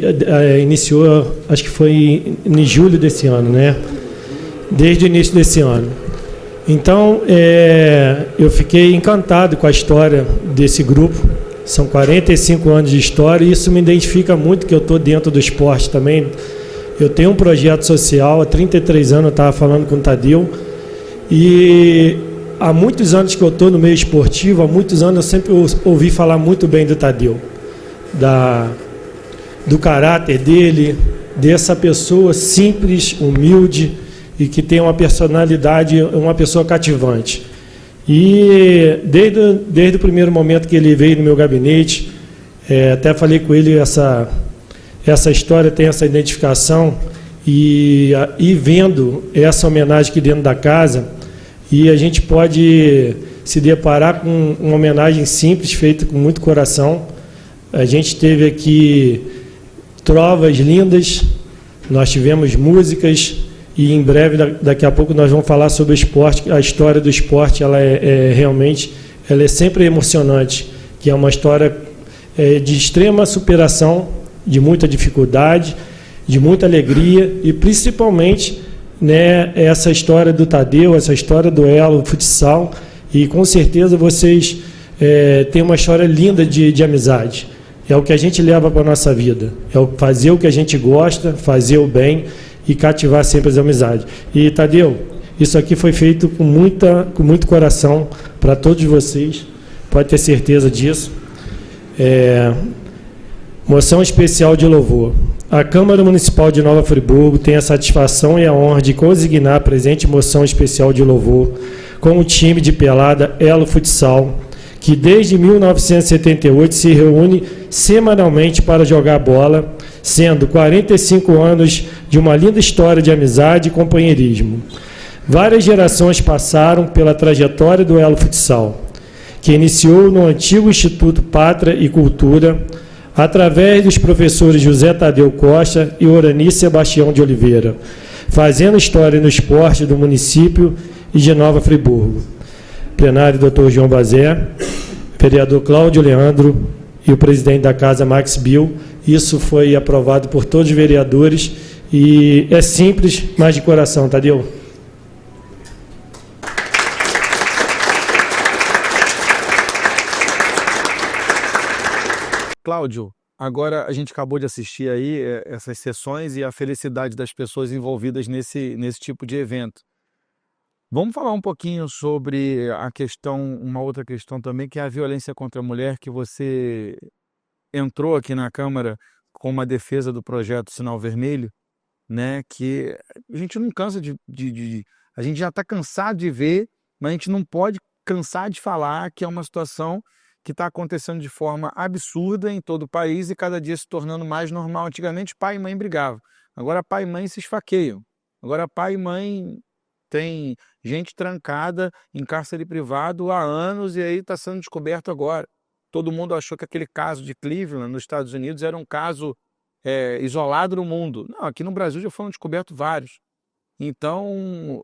iniciou, acho que foi em julho desse ano, né? Desde o início desse ano. Então, eu fiquei encantado com a história desse grupo. São 45 anos de história e isso me identifica muito, que eu estou dentro do esporte também. Eu tenho um projeto social, há 33 anos eu estava falando com o Tadeu, e há muitos anos que eu estou no meio esportivo, há muitos anos eu sempre ouvi falar muito bem do Tadeu, do caráter dele, dessa pessoa simples, humilde e que tem uma personalidade, uma pessoa cativante. E desde o primeiro momento que ele veio no meu gabinete, até falei com ele, essa história tem essa identificação, e vendo essa homenagem aqui dentro da casa, e a gente pode se deparar com uma homenagem simples, feita com muito coração. A gente teve aqui trovas lindas, nós tivemos músicas, e em breve, daqui a pouco, nós vamos falar sobre o esporte. A história do esporte, ela realmente, ela é sempre emocionante, que é uma história de extrema superação, de muita dificuldade, de muita alegria, e principalmente, né, essa história do Tadeu, essa história do Elo Futsal, e com certeza vocês têm uma história linda de amizade. É o que a gente leva para a nossa vida, fazer o que a gente gosta, fazer o bem e cativar sempre as amizades. E, Tadeu, isso aqui foi feito com muito coração para todos vocês, pode ter certeza disso. Moção especial de louvor. A Câmara Municipal de Nova Friburgo tem a satisfação e a honra de consignar a presente moção especial de louvor com o time de pelada Elo Futsal, que desde 1978 se reúne semanalmente para jogar bola, sendo 45 anos de uma linda história de amizade e companheirismo. Várias gerações passaram pela trajetória do Elo Futsal, que iniciou no antigo Instituto Pátria e Cultura, através dos professores José Tadeu Costa e Orani Sebastião de Oliveira, fazendo história no esporte do município e de Nova Friburgo. Plenário, doutor João Bazé, vereador Cláudio Leandro e o presidente da casa, Max Bill. Isso foi aprovado por todos os vereadores e é simples, mas de coração, Tadeu. Cláudio, agora a gente acabou de assistir aí essas sessões e a felicidade das pessoas envolvidas nesse tipo de evento. Vamos falar um pouquinho sobre uma outra questão também, que é a violência contra a mulher, que você entrou aqui na Câmara com uma defesa do projeto Sinal Vermelho, né? Que a gente não cansa a gente já está cansado de ver, mas a gente não pode cansar de falar que é uma situação que está acontecendo de forma absurda em todo o país e cada dia se tornando mais normal. Antigamente pai e mãe brigavam, agora pai e mãe se esfaqueiam, agora pai e mãe tem gente trancada em cárcere privado há anos e aí está sendo descoberto agora. Todo mundo achou que aquele caso de Cleveland, nos Estados Unidos, era um caso isolado no mundo. Não, aqui no Brasil já foram descobertos vários. Então,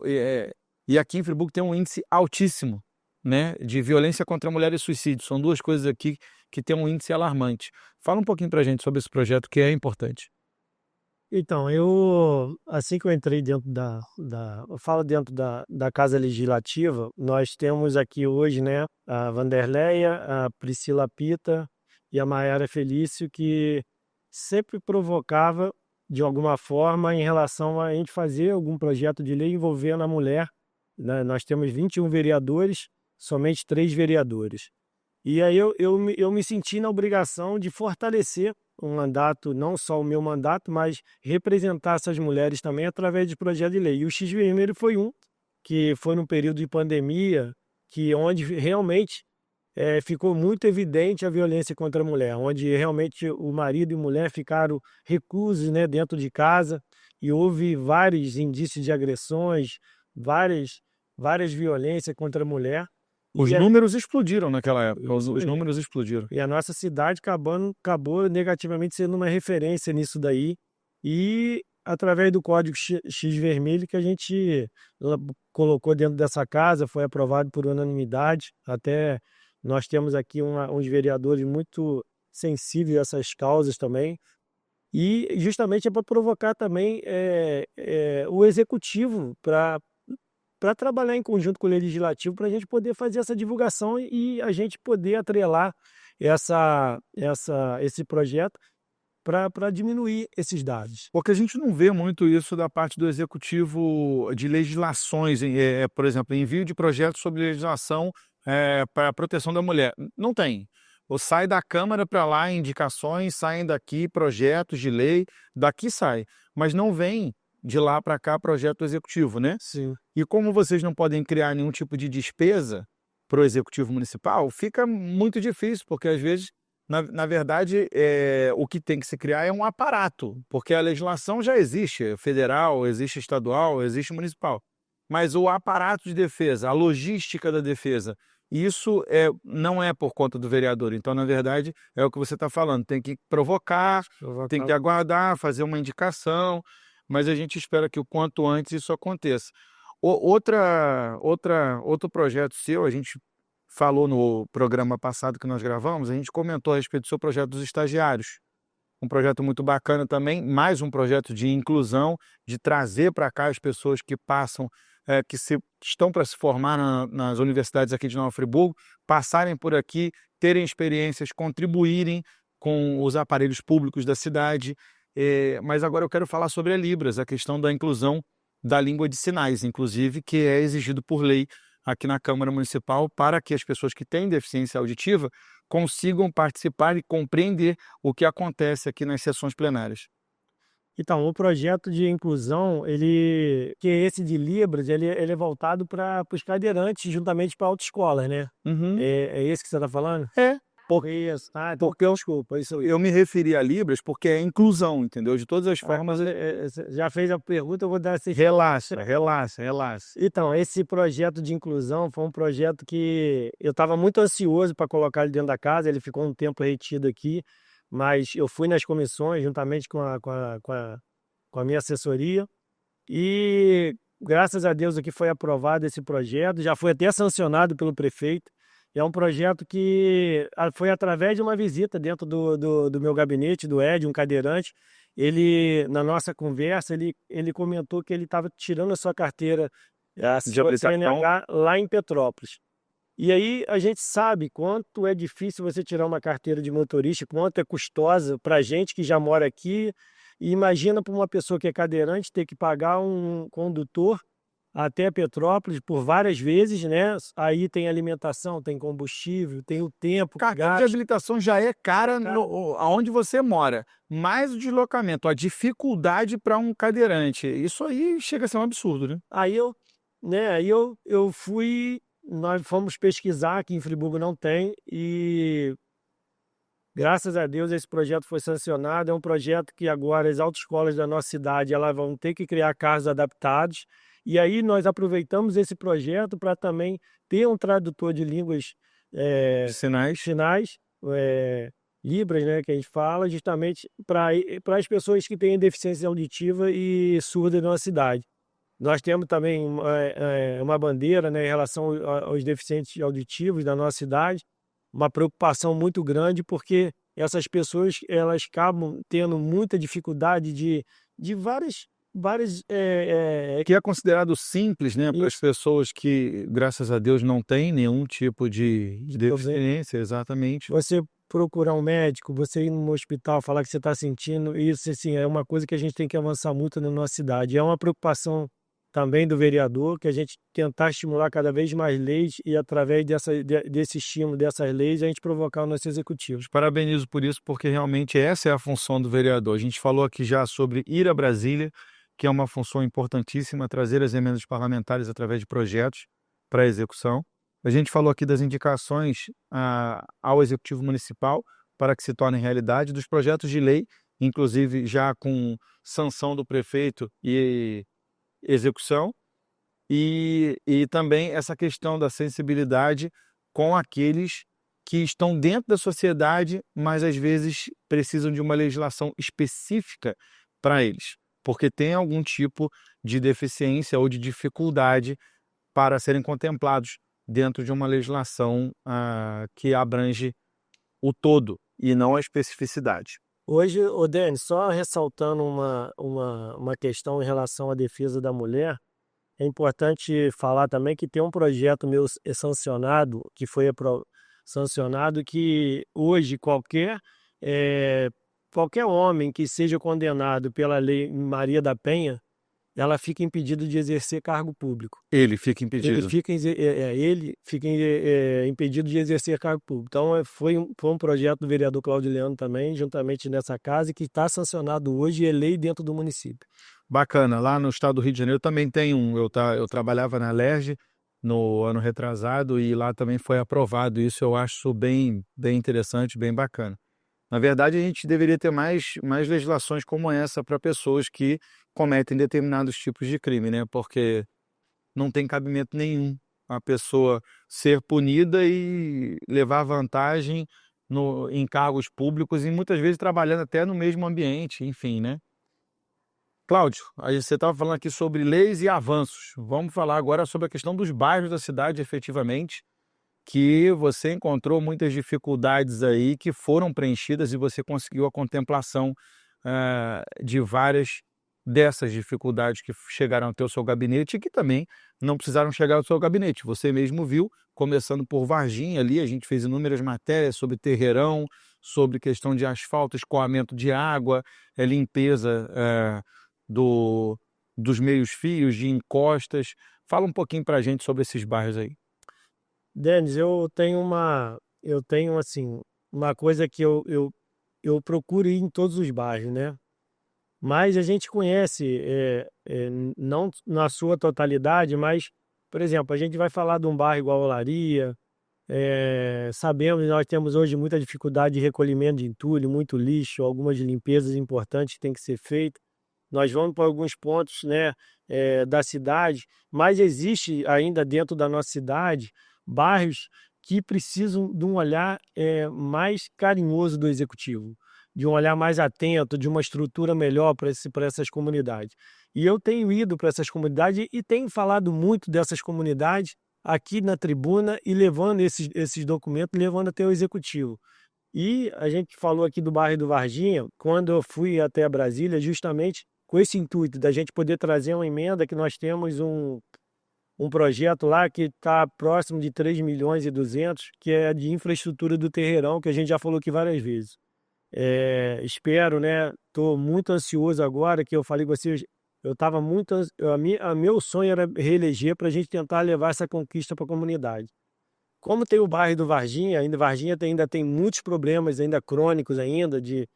e aqui em Friburgo tem um índice altíssimo, né, de violência contra a mulher e suicídio. São duas coisas aqui que tem um índice alarmante. Fala um pouquinho para a gente sobre esse projeto, que é importante. Então, assim que eu entrei dentro da Casa Legislativa, nós temos aqui hoje, né, a Vanderleia, a Priscila Pita e a Maiara Felício, que sempre provocava, de alguma forma, em relação a gente fazer algum projeto de lei envolvendo a mulher, né? Nós temos 21 vereadores, somente 3 vereadores. E aí eu me senti na obrigação de fortalecer um mandato, não só o meu mandato, mas representar essas mulheres também através de projeto de lei. E o X Vermelho foi que foi num período de pandemia, onde realmente ficou muito evidente a violência contra a mulher, onde realmente o marido e mulher ficaram reclusos, né, dentro de casa, e houve vários indícios de agressões, várias violências contra a mulher. Os números explodiram naquela época, os números explodiram. E a nossa cidade acabou negativamente sendo uma referência nisso daí. E através do Código X Vermelho que a gente colocou dentro dessa casa, foi aprovado por unanimidade. Até nós temos aqui uns vereadores muito sensíveis a essas causas também. E justamente é para provocar também o executivo para trabalhar em conjunto com o legislativo, para a gente poder fazer essa divulgação e a gente poder atrelar esse projeto para diminuir esses dados. Porque a gente não vê muito isso da parte do executivo de legislações, por exemplo, envio de projetos sobre legislação para a proteção da mulher. Não tem. Ou sai da Câmara para lá indicações, saem daqui projetos de lei, daqui sai. Mas não vem de lá para cá projeto executivo, né? Sim. E como vocês não podem criar nenhum tipo de despesa para o executivo municipal, fica muito difícil, porque às vezes, na verdade, o que tem que se criar é um aparato, porque a legislação já existe, federal, existe estadual, existe municipal. Mas o aparato de defesa, a logística da defesa, isso não é por conta do vereador. Então, na verdade, é o que você está falando, tem que provocar, tem que aguardar, fazer uma indicação, mas a gente espera que o quanto antes isso aconteça. Outro projeto seu, a gente falou no programa passado que nós gravamos, a gente comentou a respeito do seu projeto dos estagiários. Um projeto muito bacana também, mais um projeto de inclusão, de trazer para cá as pessoas que passam, que estão para se formar nas universidades aqui de Nova Friburgo, passarem por aqui, terem experiências, contribuírem com os aparelhos públicos da cidade. Mas agora eu quero falar sobre a Libras, a questão da inclusão da língua de sinais, inclusive, que é exigido por lei aqui na Câmara Municipal para que as pessoas que têm deficiência auditiva consigam participar e compreender o que acontece aqui nas sessões plenárias. Então, o projeto de inclusão, que é esse de Libras, ele é voltado para os cadeirantes, juntamente para a autoescola, né? Uhum. É esse que você está falando? É. Isso. Então, Porque desculpa, isso eu me referi a Libras porque é inclusão, entendeu? De todas as formas. Você já fez a pergunta, eu vou dar essa. Relaxa. Então, esse projeto de inclusão foi um projeto que eu estava muito ansioso para colocar ele dentro da casa, ele ficou um tempo retido aqui, mas eu fui nas comissões juntamente com a minha assessoria e graças a Deus aqui foi aprovado esse projeto, já foi até sancionado pelo prefeito. É um projeto que foi através de uma visita dentro do meu gabinete, do Ed, um cadeirante. Ele, na nossa conversa, ele comentou que ele estava tirando a sua carteira de CNH lá em Petrópolis. E aí a gente sabe quanto é difícil você tirar uma carteira de motorista, quanto é custosa para a gente que já mora aqui. E imagina para uma pessoa que é cadeirante ter que pagar um condutor até Petrópolis por várias vezes, né? Aí tem alimentação, tem combustível, tem o tempo. Carteira de habilitação já é cara aonde você mora, mais o deslocamento, a dificuldade para um cadeirante. Isso aí chega a ser um absurdo, né? Aí eu fui, nós fomos pesquisar, aqui em Friburgo não tem, e graças a Deus esse projeto foi sancionado. É um projeto que agora as autoescolas da nossa cidade elas vão ter que criar carros adaptados. E aí nós aproveitamos esse projeto para também ter um tradutor de línguas sinais, Libras, né, que a gente fala, justamente para as pessoas que têm deficiência auditiva e surda na cidade. Nós temos também uma bandeira, né, em relação aos deficientes auditivos da nossa cidade, uma preocupação muito grande, porque essas pessoas elas acabam tendo muita dificuldade de várias que é considerado simples, né, para as pessoas que, graças a Deus, não têm nenhum tipo de deficiência, exatamente. Você procurar um médico, você ir num hospital, falar que você está sentindo, isso assim, é uma coisa que a gente tem que avançar muito na nossa cidade. É uma preocupação também do vereador, que a gente tentar estimular cada vez mais leis e através desse estímulo, dessas leis, a gente provocar o nosso executivo. Parabenizo por isso, porque realmente essa é a função do vereador. A gente falou aqui já sobre ir a Brasília, que é uma função importantíssima, trazer as emendas parlamentares através de projetos para execução. A gente falou aqui das indicações ao Executivo Municipal para que se tornem realidade, dos projetos de lei, inclusive já com sanção do prefeito e execução, e também essa questão da sensibilidade com aqueles que estão dentro da sociedade, mas às vezes precisam de uma legislação específica para eles, porque tem algum tipo de deficiência ou de dificuldade para serem contemplados dentro de uma legislação que abrange o todo e não a especificidade. Hoje, Denis, só ressaltando uma questão em relação à defesa da mulher, é importante falar também que tem um projeto meu sancionado, que foi sancionado, que hoje qualquer qualquer homem que seja condenado pela lei Maria da Penha, ela fica impedido de exercer cargo público. Ele fica Ele impedido. fica impedido de exercer cargo público. Então, foi um projeto do vereador Cláudio Leandro também, juntamente nessa casa, que está sancionado hoje e é lei dentro do município. Bacana. Lá no estado do Rio de Janeiro também tem um. Eu trabalhava na LERJ no ano retrasado e lá também foi aprovado. Isso eu acho bem interessante, bem bacana. Na verdade, a gente deveria ter mais legislações como essa para pessoas que cometem determinados tipos de crime, né? Porque não tem cabimento nenhum a pessoa ser punida e levar vantagem em cargos públicos e muitas vezes trabalhando até no mesmo ambiente, enfim, né? Cláudio, aí você estava falando aqui sobre leis e avanços. Vamos falar agora sobre a questão dos bairros da cidade, efetivamente, que você encontrou muitas dificuldades aí que foram preenchidas e você conseguiu a contemplação de várias dessas dificuldades que chegaram até o seu gabinete e que também não precisaram chegar ao seu gabinete. Você mesmo viu, começando por Varginha ali, a gente fez inúmeras matérias sobre terreirão, sobre questão de asfalto, escoamento de água, limpeza dos meios-fios, de encostas. Fala um pouquinho para a gente sobre esses bairros aí. Denis, eu tenho assim, uma coisa que eu procuro ir em todos os bairros, né? Mas a gente conhece, não na sua totalidade, mas, por exemplo, a gente vai falar de um bairro igual a Olaria, sabemos, nós temos hoje muita dificuldade de recolhimento de entulho, muito lixo, algumas limpezas importantes que têm que ser feitas. Nós vamos para alguns pontos, né, da cidade, mas existe ainda dentro da nossa cidade bairros que precisam de um olhar mais carinhoso do executivo, de um olhar mais atento, de uma estrutura melhor para essas comunidades. E eu tenho ido para essas comunidades e tenho falado muito dessas comunidades aqui na tribuna e levando esses documentos, levando até o executivo. E a gente falou aqui do bairro do Varginha, quando eu fui até Brasília, justamente com esse intuito da gente poder trazer uma emenda, que nós temos um projeto lá que está próximo de 3.200.000, que é de infraestrutura do terreirão, que a gente já falou aqui várias vezes. Espero, né? Estou muito ansioso agora, que eu falei com vocês, eu estava muito... meu sonho era reeleger para a gente tentar levar essa conquista para a comunidade. Como tem o bairro do Varginha, Varginha ainda tem muitos problemas ainda crônicos ainda de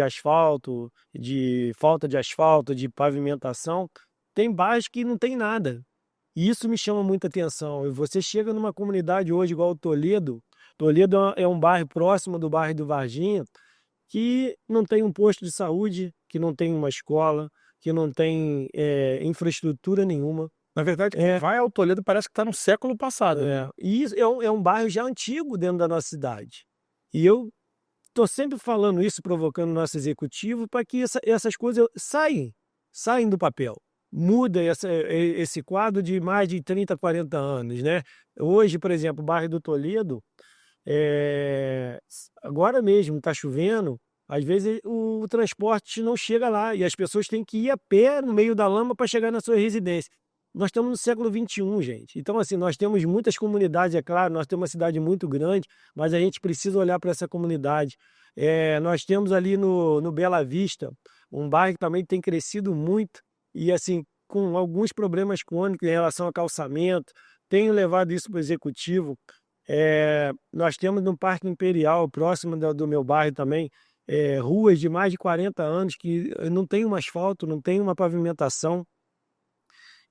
asfalto, de falta de asfalto, de pavimentação, tem bairros que não tem nada. E isso me chama muita atenção. Você chega numa comunidade hoje igual o Toledo é um bairro próximo do bairro do Varginha, que não tem um posto de saúde, que não tem uma escola, que não tem infraestrutura nenhuma. Na verdade, vai ao Toledo parece que está no século passado. E isso é um bairro já antigo dentro da nossa cidade. E eu estou sempre falando isso, provocando o nosso executivo, para que essas coisas saem do papel. Muda esse quadro de mais de 30, 40 anos, né? Hoje, por exemplo, o bairro do Toledo, agora mesmo está chovendo, às vezes o transporte não chega lá e as pessoas têm que ir a pé no meio da lama para chegar na sua residência. Nós estamos no século XXI, gente. Então, assim, nós temos muitas comunidades, é claro, nós temos uma cidade muito grande, mas a gente precisa olhar para essa comunidade. Nós temos ali no Bela Vista, um bairro que também tem crescido muito e, assim, com alguns problemas crônicos em relação ao calçamento. Tenho levado isso para o executivo. Nós temos no Parque Imperial, próximo do meu bairro também, ruas de mais de 40 anos que não tem um asfalto, não tem uma pavimentação.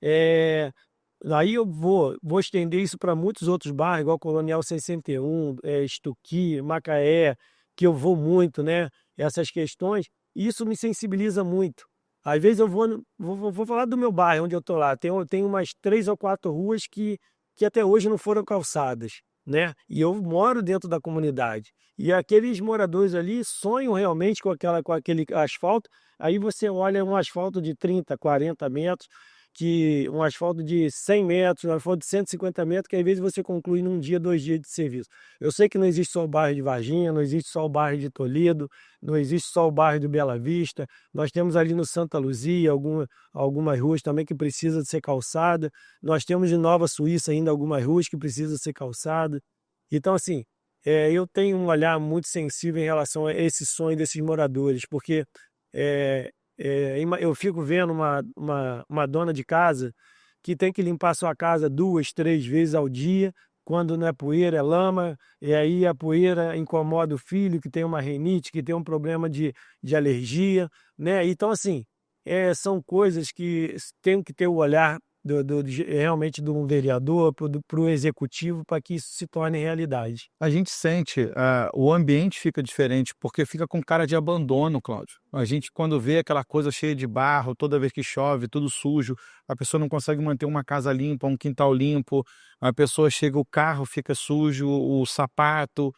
Aí eu vou estender isso para muitos outros bairros, igual Colonial 61, Estuqui, Macaé, que eu vou muito, né? Essas questões, isso me sensibiliza muito. Às vezes eu vou falar do meu bairro, onde eu estou lá. Tem umas 3 ou 4 ruas que até hoje não foram calçadas, né? E eu moro dentro da comunidade. E aqueles moradores ali sonham realmente com aquele asfalto. Aí você olha um asfalto de 30, 40 metros, um asfalto de 100 metros, um asfalto de 150 metros, que às vezes você conclui num dia, 2 dias de serviço. Eu sei que não existe só o bairro de Varginha, não existe só o bairro de Toledo, não existe só o bairro de Bela Vista. Nós temos ali no Santa Luzia algumas ruas também que precisam ser calçadas. Nós temos de Nova Suíça ainda algumas ruas que precisam ser calçadas. Então, assim, eu tenho um olhar muito sensível em relação a esse sonho desses moradores, porque eu fico vendo uma dona de casa que tem que limpar sua casa 2, 3 vezes ao dia, quando não é poeira, é lama, e aí a poeira incomoda o filho, que tem uma rinite, que tem um problema de alergia, né? Então, assim, são coisas que tem que ter o olhar realmente de um vereador, para o executivo, para que isso se torne realidade. A gente sente, o ambiente fica diferente, porque fica com cara de abandono, Cláudio. A gente, quando vê aquela coisa cheia de barro, toda vez que chove, tudo sujo, a pessoa não consegue manter uma casa limpa, um quintal limpo, a pessoa chega, o carro fica sujo, o sapato.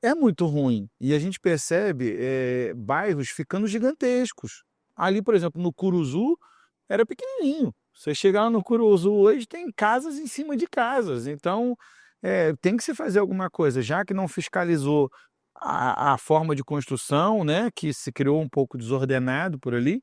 É muito ruim. E a gente percebe bairros ficando gigantescos. Ali, por exemplo, no Curuzu, era pequenininho. Você chegar lá no Curuzu hoje, tem casas em cima de casas. Então, tem que se fazer alguma coisa. Já que não fiscalizou a forma de construção, né, que se criou um pouco desordenado por ali,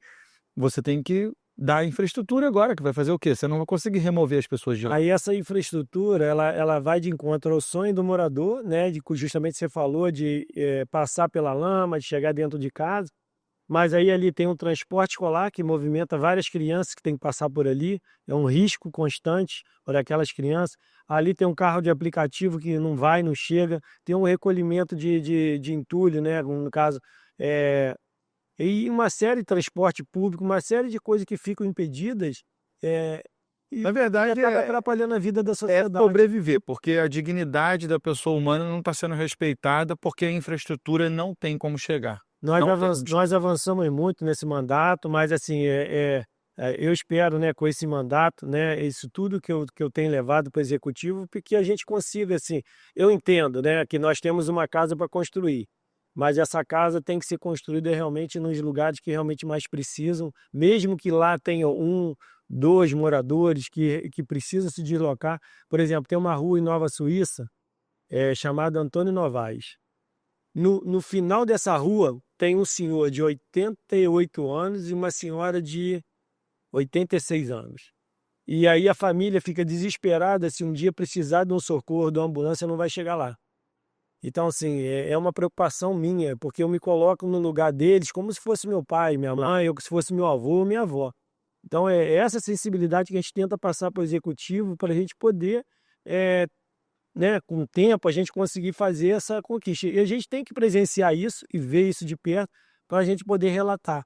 você tem que dar infraestrutura agora, que vai fazer o quê? Você não vai conseguir remover as pessoas de lá. Aí essa infraestrutura, ela vai de encontro ao sonho do morador, né, justamente você falou de passar pela lama, de chegar dentro de casa. Mas aí ali tem um transporte escolar que movimenta várias crianças que tem que passar por ali, é um risco constante para aquelas crianças. Ali tem um carro de aplicativo que não vai, não chega, tem um recolhimento de entulho, né, no caso, e uma série de transporte público, uma série de coisas que ficam impedidas, e Na verdade, acaba atrapalhando a vida da é sociedade. sobreviver, porque a dignidade da pessoa humana não está sendo respeitada porque a infraestrutura não tem como chegar. Nós avançamos muito nesse mandato, mas assim, eu espero, né, com esse mandato, né, isso tudo que eu tenho levado para o executivo, porque a gente consiga, assim, eu entendo, né, que nós temos uma casa para construir, mas essa casa tem que ser construída realmente nos lugares que realmente mais precisam, mesmo que lá tenha 1, 2 moradores que precisam se deslocar. Por exemplo, tem uma rua em Nova Suíça, chamada Antônio Novaes. No final dessa rua tem um senhor de 88 anos e uma senhora de 86 anos. E aí a família fica desesperada se um dia precisar de um socorro, de uma ambulância, não vai chegar lá. Então, assim, é uma preocupação minha, porque eu me coloco no lugar deles como se fosse meu pai, minha mãe, ou se fosse meu avô ou minha avó. Então, é essa sensibilidade que a gente tenta passar para o executivo para a gente poder, né, com o tempo, a gente conseguir fazer essa conquista. E a gente tem que presenciar isso e ver isso de perto para a gente poder relatar.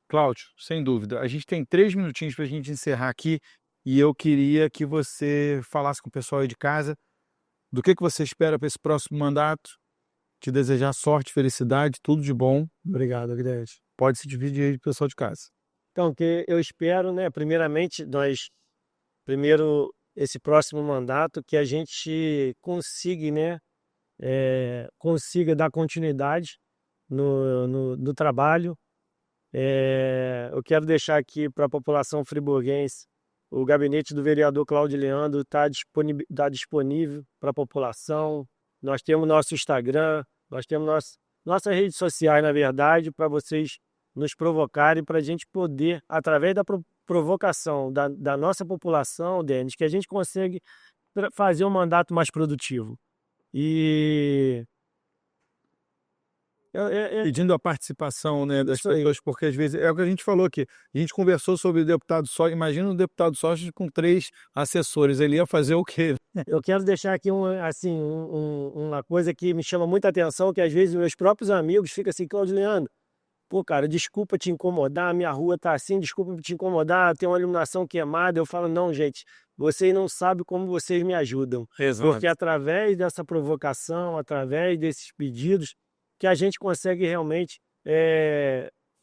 Cláudio, sem dúvida. A gente tem 3 minutinhos para a gente encerrar aqui e eu queria que você falasse com o pessoal aí de casa do que você espera para esse próximo mandato, te desejar sorte, felicidade, tudo de bom. Obrigado, Guilherme. Pode se dividir aí com o pessoal de casa. Então, o que eu espero, né, primeiramente, esse próximo mandato, que a gente consiga, né, consiga dar continuidade no trabalho. Eu quero deixar aqui para a população friburguense, o gabinete do vereador Cláudio Leandro está disponível para a população. Nós temos nosso Instagram, nós temos nossas redes sociais, na verdade, para vocês nos provocarem, para a gente poder, através da provocação da nossa população, Denis, que a gente consegue fazer um mandato mais produtivo. E pedindo a participação, né, das pessoas, porque às vezes é o que a gente falou aqui. A gente conversou sobre o deputado Socha. Imagina um deputado Socha com 3 assessores. Ele ia fazer o quê? Eu quero deixar aqui uma coisa que me chama muita atenção, que às vezes meus próprios amigos ficam assim: Cláudio Leandro, pô, cara, desculpa te incomodar, minha rua tá assim, desculpa te incomodar, tem uma iluminação queimada. Eu falo: não, gente, vocês não sabem como vocês me ajudam. Exato. Porque através dessa provocação, através desses pedidos, que a gente consegue realmente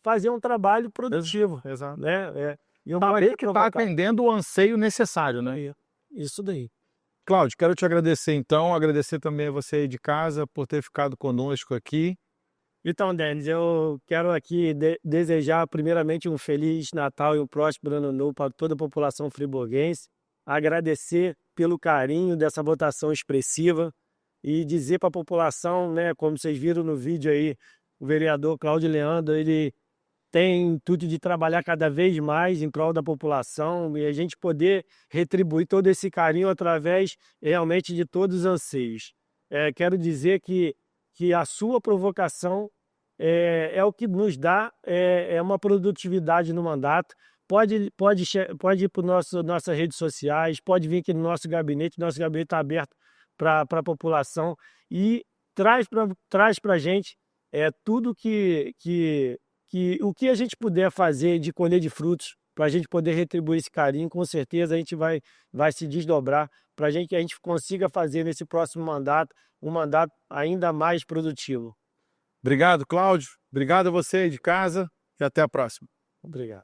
fazer um trabalho produtivo. Exato. Né? E que está atendendo o anseio necessário, né? Isso daí. Cláudio, quero te agradecer então, agradecer também a você aí de casa por ter ficado conosco aqui. Então, Denis, eu quero aqui desejar primeiramente um Feliz Natal e um próspero Ano Novo para toda a população friburguense, agradecer pelo carinho dessa votação expressiva e dizer para a população, né, como vocês viram no vídeo aí, o vereador Cláudio Leandro, ele tem o intuito de trabalhar cada vez mais em prol da população e a gente poder retribuir todo esse carinho através realmente de todos os anseios. quero dizer que a sua provocação é o que nos dá uma produtividade no mandato. Pode ir para nossas redes sociais, pode vir aqui no nosso gabinete está aberto para a população e traz para a gente tudo o que a gente puder fazer de colher de frutos, para a gente poder retribuir esse carinho. Com certeza a gente vai se desdobrar para a gente consiga fazer nesse próximo mandato um mandato ainda mais produtivo. Obrigado, Cláudio. Obrigado a você aí de casa e até a próxima. Obrigado.